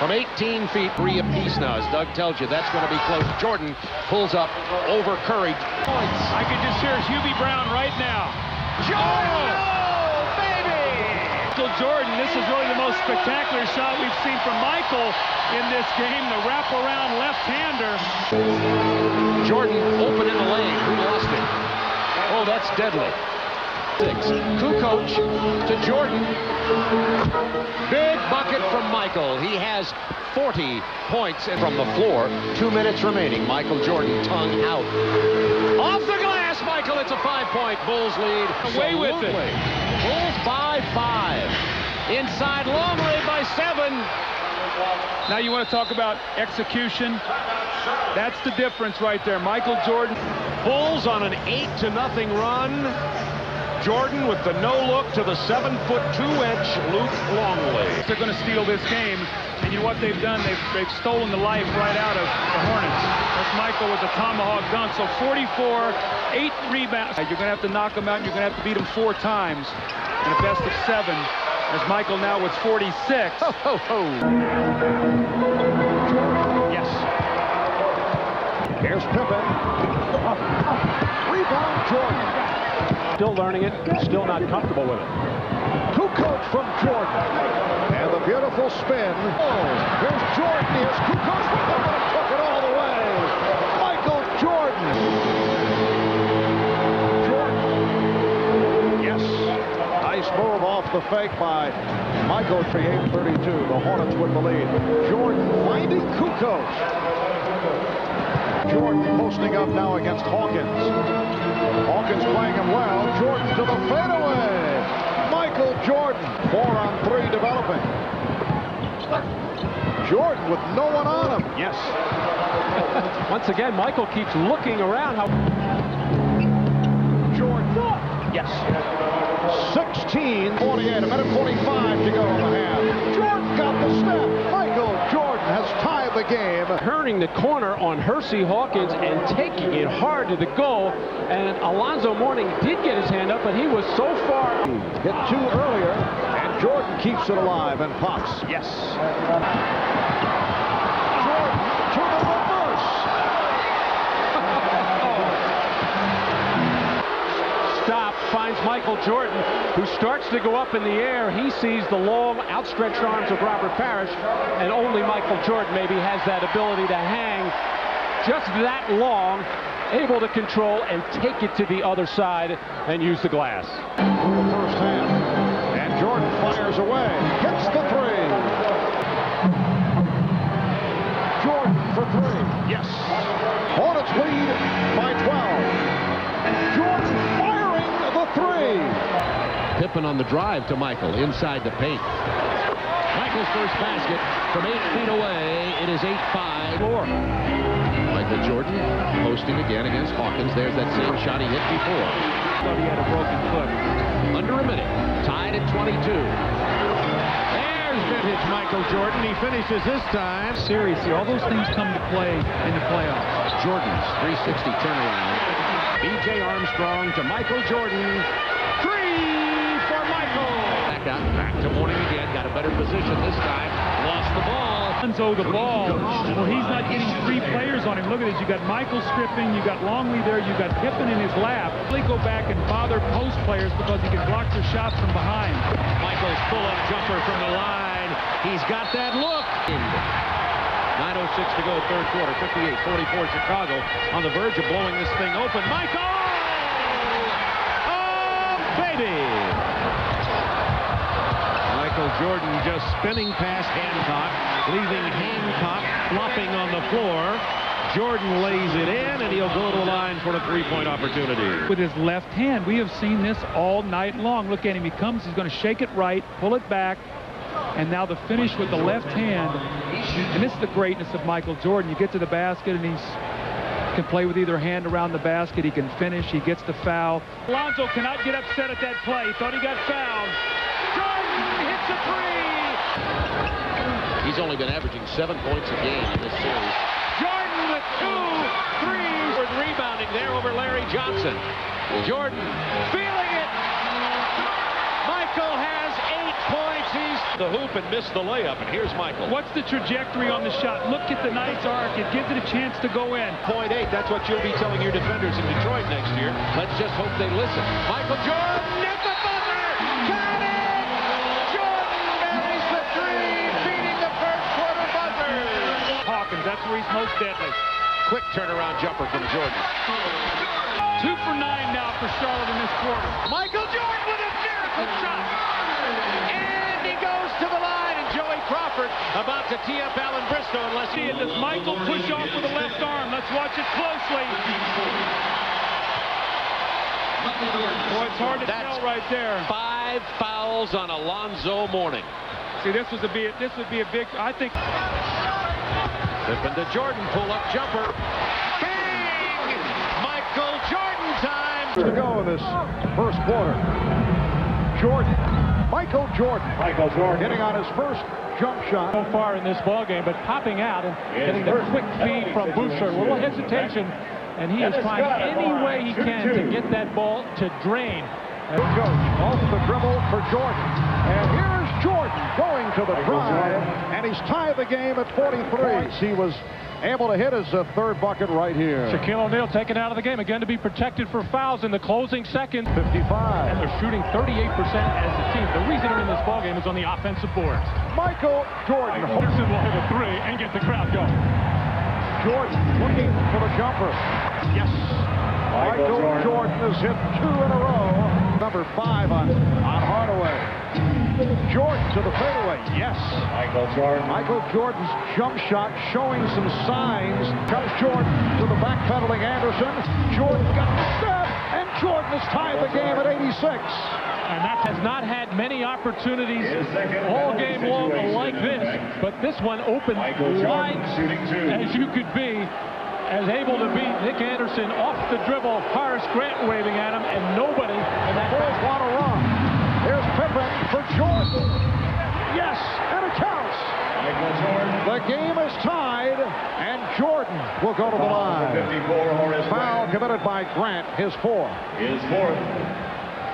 from 18 feet, 3 apiece now. As Doug tells you, that's going to be close. Jordan pulls up over Curry. Points. I could just hear Hubie Brown right now. Jordan! Oh, baby! Michael Jordan, this is really the most spectacular shot we've seen from Michael in this game. The wraparound left-hander. Jordan open in the lane. Who lost it? Oh, that's deadly. 6. Kukoc to Jordan. Big bucket from Michael. He has 40 points from the floor. 2 minutes remaining. Michael Jordan tongue out. Off the glass, Michael. It's a 5-point Bulls lead. Away with it. Bulls by 5. Inside Longley by 7. Now you want to talk about execution. That's the difference right there. Michael Jordan. Bulls on an 8-0 run. Jordan with the no-look to the 7'2" Luke Longley. They're going to steal this game, and you know what they've done? They've stolen the life right out of the Hornets. That's Michael with the tomahawk dunk. So 44, 8 rebounds. You're going to have to knock them out, and you're going to have to beat them 4 times in a best of 7. As Michael now with 46. Yes. Here's Pippen. Rebound Jordan. Still learning it, still not comfortable with it. Kukoc from Jordan. And the beautiful spin. Oh, here's Jordan. Here's Kukoc. He took it all the way. Michael Jordan. Jordan. Yes. Nice move off the fake by Michael. 8:32. The Hornets with the lead. Jordan finding Kukoc. Jordan posting up now against Hawkins. Hawkins playing him well. Jordan to the fadeaway. Michael Jordan. 4-on-3 developing. Jordan with no one on him. Yes. Once again, Michael keeps looking around. Jordan. Yes. 16:48. A minute 45 to go in the half. Jordan got the step. Michael Jordan has tied the game. Turning the corner on Hersey Hawkins and taking it hard to the goal. And Alonzo Mourning did get his hand up, but he was so far. Hit 2 earlier, and Jordan keeps it alive and pops. Yes. Jordan to the reverse. Stop, finds Michael Jordan, who starts to go up in the air. He sees the long, outstretched arms of Robert Parrish, and only Michael Jordan maybe has that ability to hang just that long, able to control and take it to the other side and use the glass. The first half, and Jordan fires away, hits the 3. Jordan for 3. Yes. Hornets lead by 12. Jordan firing the 3. Pippen on the drive to Michael inside the paint. Michael's first basket from 8 feet away. It is 8-5. Michael Jordan posting again against Hawkins. There's that same shot he hit before. Thought he had a broken foot. Under a minute. Tied at 22. There's vintage Michael Jordan. He finishes this time. Seriously, all those things come to play in the playoffs. Jordan's 360 turnaround. B.J. Armstrong to Michael Jordan. 3 for Michael. Back to Mourning again. Got a better position this time. Lost the ball. Lonzo the ball. Well, he's not getting 3 players on him. Look at this. You got Michael stripping. You got Longley there. You got Pippen in his lap. They go back and bother post players because he can block their shots from behind. Michael's pull-up jumper from the line. He's got that look. 9:06 to go, third quarter. 58-44 Chicago on the verge of blowing this thing open. Michael! Oh, baby! Michael Jordan just spinning past Hancock, leaving Hancock flopping on the floor. Jordan lays it in, and he'll go to the line for a 3-point opportunity. With his left hand, we have seen this all night long. Look at him. He comes, he's going to shake it right, pull it back, and now the finish with the left hand. And this is the greatness of Michael Jordan. You get to the basket, and he can play with either hand around the basket. He can finish. He gets the foul. Alonzo cannot get upset at that play. He thought he got fouled. Jordan hits a 3. He's only been averaging 7 points a game in this series. Jordan with 2 threes. With rebounding there over Larry Johnson. Jordan feeling it. Michael has 8 points sees the hoop and missed the layup, and here's Michael. What's the trajectory on the shot? Look at the nice arc. It gives it a chance to go in. 0.8, that's what you'll be telling your defenders in Detroit next year. Let's just hope they listen. Michael Jordan at the buzzer! Got it! Jordan buries the three, beating the first quarter buzzer! Hawkins, that's where he's most deadly. Quick turnaround jumper from Jordan. 2 for 9 now for Charlotte in this quarter. Michael Jordan with a miracle shot! And he goes to the line, and Joey Crawford about to tee up Alan Bristow unless he... Does Michael push off with the left arm? Let's watch it closely. Boy, it's hard to tell right there. 5 fouls on Alonzo Mourning. See, this would be a big, I think. Pippen to Jordan, pull-up jumper. Bang! Michael Jordan time! To go in this first quarter. Jordan. Michael Jordan. Hitting on his first jump shot. So far in this ballgame, but popping out and getting the quick feed from Boucher. A little hesitation, and he is trying any way he can to get that ball to drain. Coach off the dribble for Jordan. And here is Jordan going to the drive, and he's tied the game at 43. He was able to hit his third bucket right here. Shaquille O'Neal taken out of the game again to be protected for fouls in the closing seconds. 55. And they're shooting 38% as a team. The reason they're in this ballgame is on the offensive boards. Michael Jordan. Henderson will hit a 3 and get the crowd going. Jordan looking for the jumper. Yes. Michael Jordan has hit 2 in a row. Number 5 on Hardaway. Jordan to the fadeaway. Yes. Michael Jordan's jump shot showing some signs. Comes Jordan to the backpedaling Anderson. Jordan got the step, and Jordan has tied the game at 86. And that has not had many opportunities all game long like this. But this one opened wide as you could be. As able to beat Nick Anderson off the dribble. Horace Grant waving at him, and nobody in that Bulls want to run. Here's Pippen for Jordan. Yes, and it counts. The game is tied, and Jordan will go to the line. Foul committed by Grant, his 4th.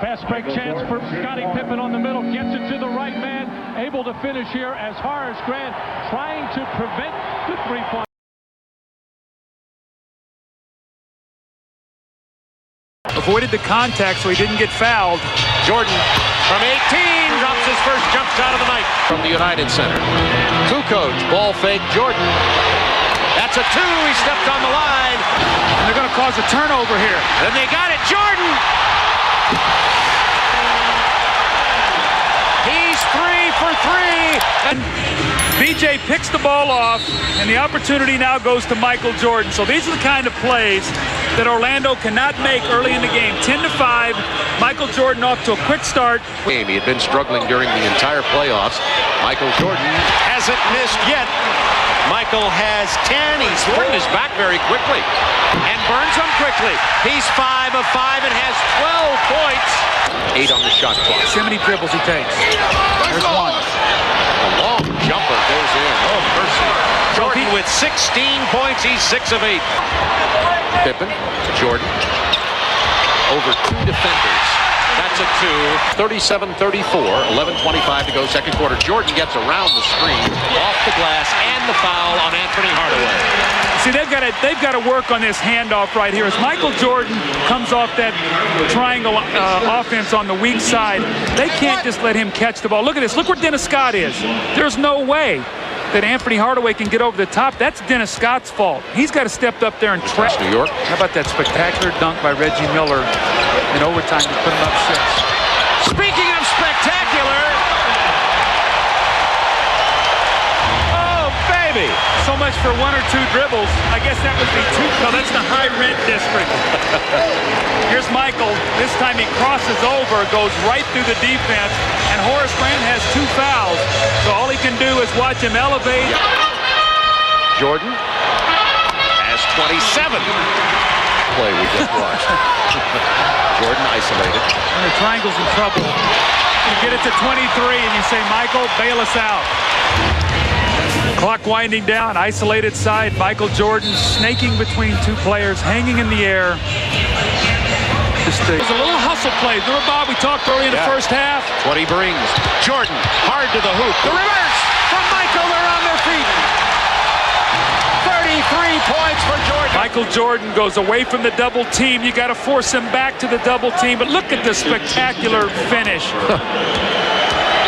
Fast break chance for Scottie Pippen on the middle. Gets it to the right man. Able to finish here as Horace Grant trying to prevent the three-point. Avoided the contact so he didn't get fouled. Jordan from 18 drops his first jump shot of the night from the United Center. Kukoc, ball fake, Jordan. That's a 2. He stepped on the line. And they're going to cause a turnover here. And they got it. Jordan. He's 3 for 3. And BJ picks the ball off, and the opportunity now goes to Michael Jordan. So these are the kind of plays that Orlando cannot make early in the game. 10-5, Michael Jordan off to a quick start. He had been struggling during the entire playoffs. Michael Jordan hasn't missed yet. Michael has 10. He's turned his back very quickly and burns them quickly. He's 5 of 5 and has 12 points. 8 on the shot clock. See how many dribbles he takes. There's 1. A long jumper goes in. Oh, mercy. Jordan with 16 points. He's 6 of 8. Pippen to Jordan. Over 2 defenders. That's a 2. 37-34. 11:25 to go second quarter. Jordan gets around the screen, off the glass, and the foul on Anthony Hardaway. See, they've got to work on this handoff right here. As Michael Jordan comes off that triangle offense on the weak side, they can't just let him catch the ball. Look at this. Look where Dennis Scott is. There's no way that Anthony Hardaway can get over the top. That's Dennis Scott's fault. He's got to step up there and trap. New York. How about that spectacular dunk by Reggie Miller in overtime to put him up 6? Speaking of spectacular. Oh, baby. So much for 1 or 2 dribbles. I guess that would be 2. No, that's the high rent district. Here's Michael. This time he crosses over, goes right through the defense, and Horace Grant has 2 fouls. So all he can do is watch him elevate. Jordan has 27. Play we just watched. Jordan isolated. And the triangle's in trouble. You get it to 23 and you say, Michael, bail us out. Clock winding down, isolated side. Michael Jordan snaking between 2 players, hanging in the air. to stay. There's a little hustle play. Remember, Bob, we talked early in the first half. What he brings. Jordan, hard to the hoop. The reverse from Michael. They're on their feet. 33 points for Jordan. Michael Jordan goes away from the double team. You got to force him back to the double team. But look at the spectacular finish.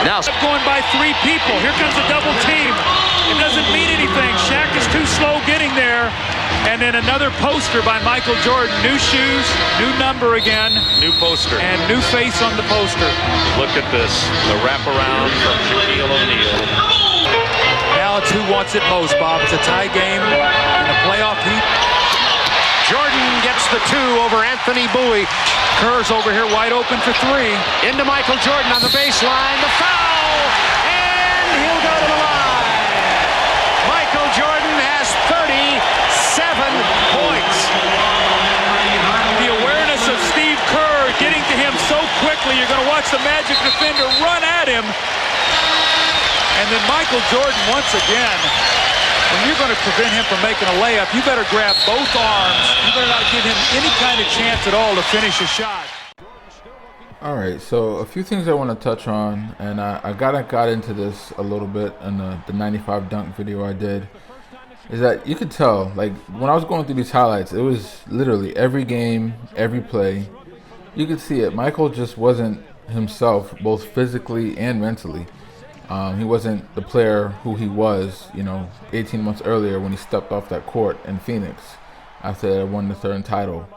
Now going by 3 people. Here comes a double team. It doesn't mean anything. Shaq is too slow getting there. And then another poster by Michael Jordan. New shoes, new number again. New poster. And new face on the poster. Look at this. The wraparound from Shaquille O'Neal. Now it's who wants it most, Bob. It's a tie game in a playoff heat. Jordan gets the 2 over Anthony Bowie. Kerr's over here wide open for 3. Into Michael Jordan on the baseline. The foul! And he'll go to the line. Michael Jordan has 37 points. The awareness of Steve Kerr getting to him so quickly. You're going to watch the Magic defender run at him. And then Michael Jordan once again. When you're going to prevent him from making a layup, you better grab both arms. You better not give him any kind of chance at all to finish a shot. All right, so a few things I want to touch on, and I got into this a little bit in the 95 dunk video I did, is that you could tell, like, when I was going through these highlights, it was literally every game, every play. You could see it. Michael just wasn't himself, both physically and mentally. He wasn't the player who he was, 18 months earlier when he stepped off that court in Phoenix after they won the 3rd title.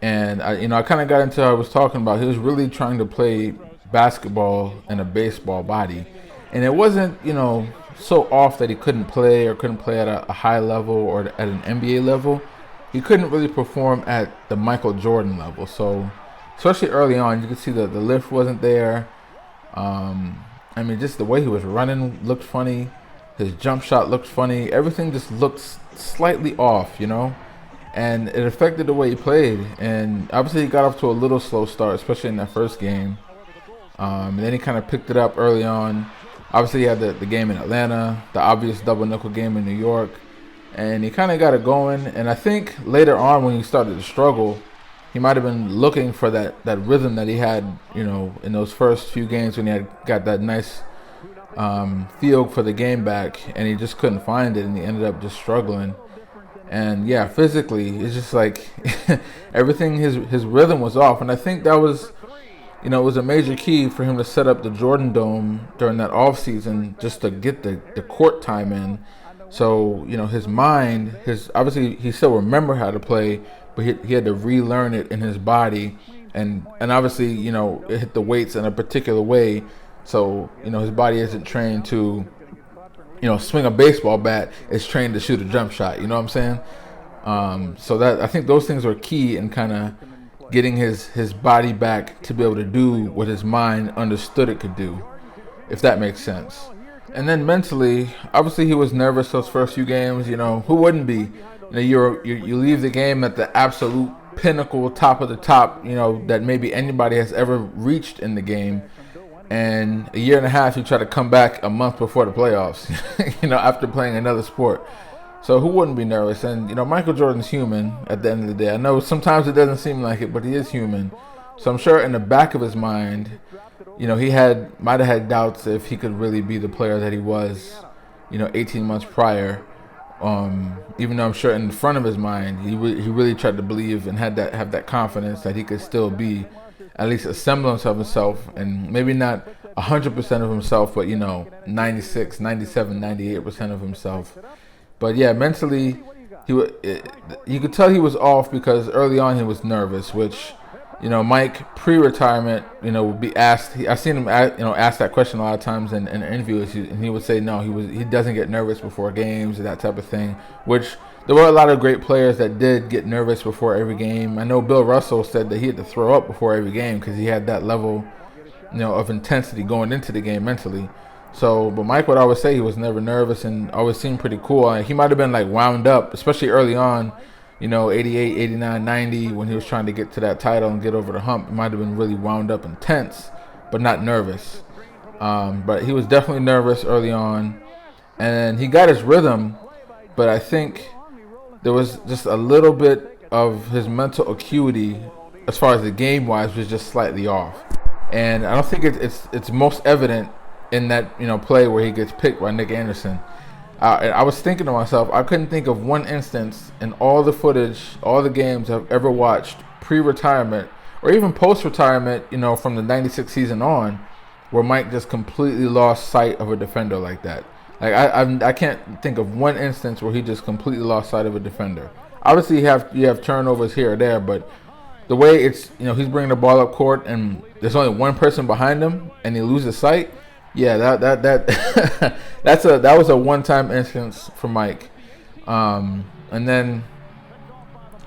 And I kind of got into what I was talking about. He was really trying to play basketball in a baseball body, and it wasn't, so off that he couldn't play at a high level or at an NBA level. He couldn't really perform at the Michael Jordan level. So, especially early on, you could see that the lift wasn't there. Just the way he was running looked funny. His jump shot looked funny. Everything just looked slightly off, and it affected the way he played. And obviously he got off to a little slow start, especially in that first game. And then he kind of picked it up early on. Obviously he had the game in Atlanta, the obvious double nickel game in New York, and he kind of got it going. And I think later on when he started to struggle, he might have been looking for that rhythm that he had, in those first few games when he had got that nice feel for the game back, and he just couldn't find it, and he ended up just struggling. And yeah, physically, it's just like everything, his rhythm was off. And I think that was, it was a major key for him to set up the Jordan Dome during that off season, just to get the court time in. So, his mind, obviously he still remember how to play, but he had to relearn it in his body, and obviously, it hit the weights in a particular way. So, his body isn't trained to, swing a baseball bat. It's trained to shoot a jump shot. You know what I'm saying? So that, I think those things were key in kind of getting his body back to be able to do what his mind understood it could do, if that makes sense. And then mentally, obviously he was nervous those first few games. Who wouldn't be? You leave the game at the absolute pinnacle, top of the top, that maybe anybody has ever reached in the game. And a year and a half, you try to come back a month before the playoffs, after playing another sport. So who wouldn't be nervous? And, Michael Jordan's human at the end of the day. I know sometimes it doesn't seem like it, but he is human. So I'm sure in the back of his mind, he might have had doubts if he could really be the player that he was, 18 months prior. Even though I'm sure in front of his mind, he really tried to believe and have that confidence that he could still be at least a semblance of himself, and maybe not 100% of himself, but 96, 97, 98% of himself. But yeah, mentally, you could tell he was off because early on he was nervous, which, Mike pre-retirement, would be asked. I seen him, ask that question a lot of times in interviews, and he would say no, he doesn't get nervous before games or that type of thing. Which there were a lot of great players that did get nervous before every game. I know Bill Russell said that he had to throw up before every game because he had that level, of intensity going into the game mentally. So, but Mike would always say he was never nervous and always seemed pretty cool. He might have been like wound up, especially early on. 88, 89, 90, when he was trying to get to that title and get over the hump, he might have been really wound up and tense, but not nervous. But he was definitely nervous early on, and he got his rhythm, but I think there was just a little bit of his mental acuity as far as the game wise, was just slightly off. And I don't think it's most evident in that play where he gets picked by Nick Anderson. I was thinking to myself, I couldn't think of one instance in all the footage, all the games I've ever watched pre-retirement or even post-retirement, from the '96 season on, where Mike just completely lost sight of a defender like that. Like I can't think of one instance where he just completely lost sight of a defender. Obviously, you have turnovers here or there, but the way it's he's bringing the ball up court and there's only one person behind him and he loses sight. Yeah, that was a one-time instance for Mike. And then,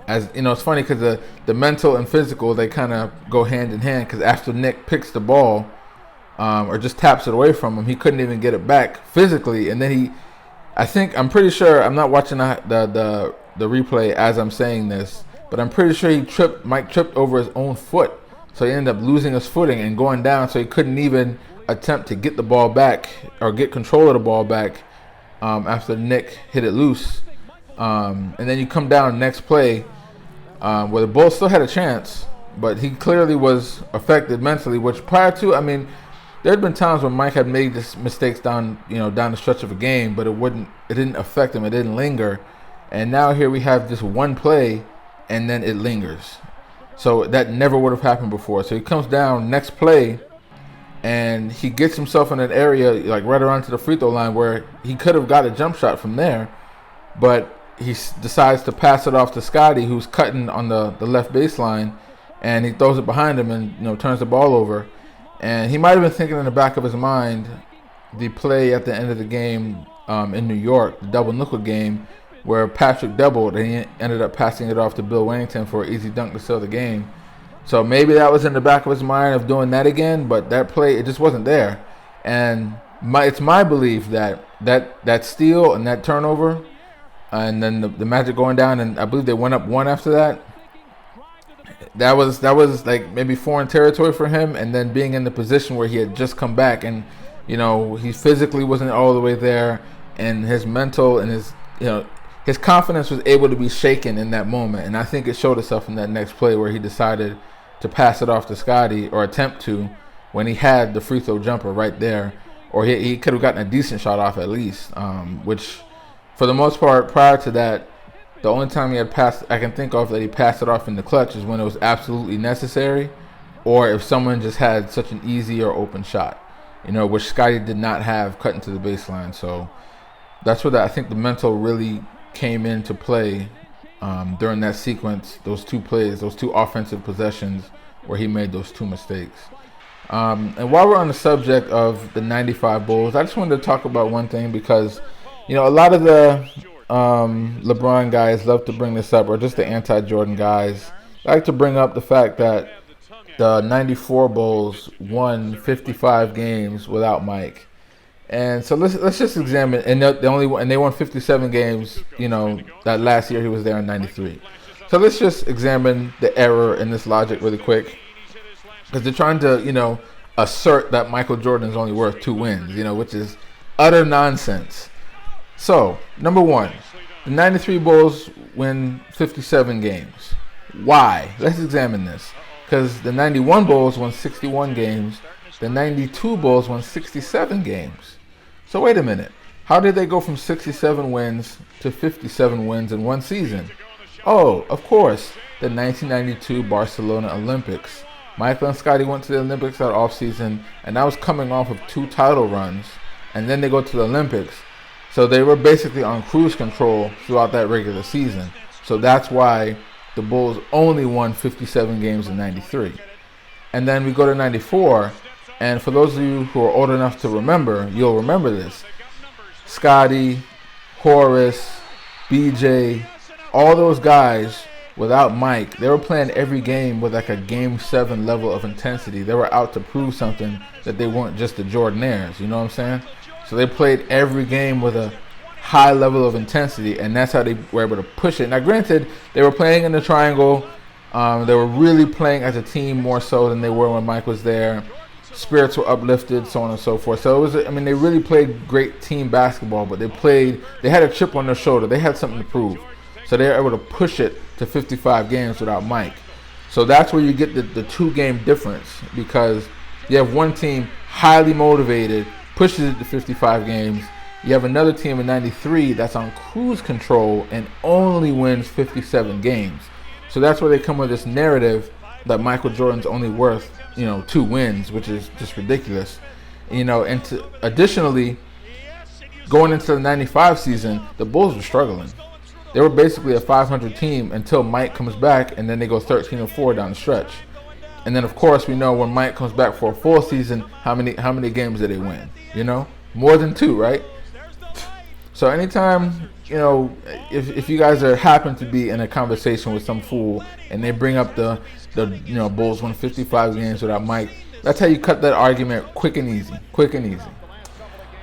as it's funny because the mental and physical, they kind of go hand in hand, because after Nick picks the ball or just taps it away from him, he couldn't even get it back physically, and then I'm pretty sure, I'm not watching the replay as I'm saying this, but I'm pretty sure Mike tripped over his own foot, so he ended up losing his footing and going down, so he couldn't even attempt to get the ball back or get control of the ball back after Nick hit it loose. And then you come down next play where the Bulls still had a chance, but he clearly was affected mentally, which prior to, there had been times when Mike had made mistakes down the stretch of a game, but it didn't affect him, it didn't linger. And now here we have this one play and then it lingers. So that never would have happened before. So he comes down next play and he gets himself in an area like right around to the free throw line where he could have got a jump shot from there, but he decides to pass it off to Scotty, who's cutting on the left baseline, and he throws it behind him and turns the ball over. And he might have been thinking in the back of his mind the play at the end of the game in New York, the double nickel game, where Patrick doubled and he ended up passing it off to Bill Wennington for an easy dunk to seal the game. So maybe that was in the back of his mind of doing that again, but that play, it just wasn't there. And it's my belief that steal and that turnover, and then the Magic going down, and I believe they went up one after that. That was like maybe foreign territory for him, and then being in the position where he had just come back, and he physically wasn't all the way there, and his mental and his confidence was able to be shaken in that moment, and I think it showed itself in that next play where he decided to pass it off to Scotty, or attempt to, when he had the free throw jumper right there, or he could have gotten a decent shot off at least, which for the most part prior to that, the only time he had passed I can think of that he passed it off in the clutch is when it was absolutely necessary, or if someone just had such an easy or open shot, which Scotty did not have cutting to the baseline. So that's where I think the mental really came into play during that sequence, those two plays, those two offensive possessions where he made those two mistakes. And while we're on the subject of the 95 Bulls, I just wanted to talk about one thing, because a lot of the LeBron guys love to bring this up, or just the anti-Jordan guys like to bring up the fact that the 94 Bulls won 55 games without Mike. And so let's just examine, and they won 57 games, that last year he was there in 93. So let's just examine the error in this logic really quick, because they're trying to, assert that Michael Jordan is only worth 2 wins, which is utter nonsense. So, number one, the 93 Bulls win 57 games. Why? Let's examine this. Because the 91 Bulls won 61 games, the 92 Bulls won 67 games. So wait a minute. How did they go from 67 wins to 57 wins in one season? Oh, of course, the 1992 Barcelona Olympics. Michael and Scotty went to the Olympics that offseason, and that was coming off of 2 title runs, and then they go to the Olympics. So they were basically on cruise control throughout that regular season. So that's why the Bulls only won 57 games in 93. And then we go to 94, and for those of you who are old enough to remember, you'll remember this. Scotty, Horace, BJ, all those guys without Mike, they were playing every game with like a Game 7 level of intensity. They were out to prove something, that they weren't just the Jordanaires, you know what I'm saying? So they played every game with a high level of intensity, and that's how they were able to push it. Now granted, they were playing in the triangle. They were really playing as a team more so than they were when Mike was there. Spirits were uplifted, so on and so forth. So it was, they really played great team basketball, but they had a chip on their shoulder. They had something to prove. So they were able to push it to 55 games without Mike. So that's where you get the 2-game difference, because you have one team highly motivated, pushes it to 55 games. You have another team in 93 that's on cruise control and only wins 57 games. So that's where they come with this narrative that Michael Jordan's only worth, 2 wins, which is just ridiculous. And additionally, going into the 95 season, the Bulls were struggling. They were basically a 500 team until Mike comes back, and then they go 13-4 down the stretch. And then, of course, we know when Mike comes back for a full season, how many games did they win? More than 2, right? So anytime, if you guys happen to be in a conversation with some fool and they bring up the Bulls won 55 games without Mike, that's how you cut that argument quick and easy.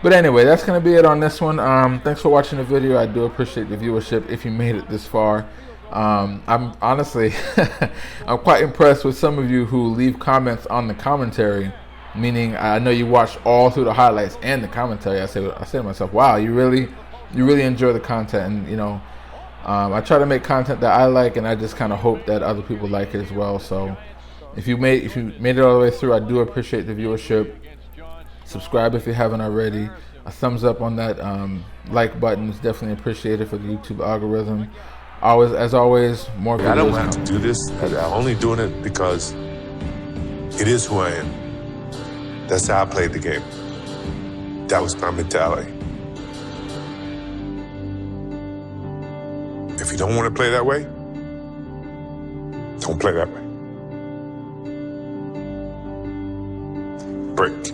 But anyway, that's going to be it on this one. Thanks for watching the video. I do appreciate the viewership if you made it this far. I'm honestly, I'm quite impressed with some of you who leave comments on the commentary, meaning I know you watch all through the highlights and the commentary. I say to myself, wow, you really enjoy the content. And I try to make content that I like, and I just kind of hope that other people like it as well. So if you made it all the way through, I do appreciate the viewership. Subscribe if you haven't already. A thumbs up on that like button is definitely appreciated for the YouTube algorithm. As always, more videos. I don't have to do this. I'm only doing it because it is who I am. That's how I played the game. That was my mentality. If you don't want to play that way, don't play that way. Break.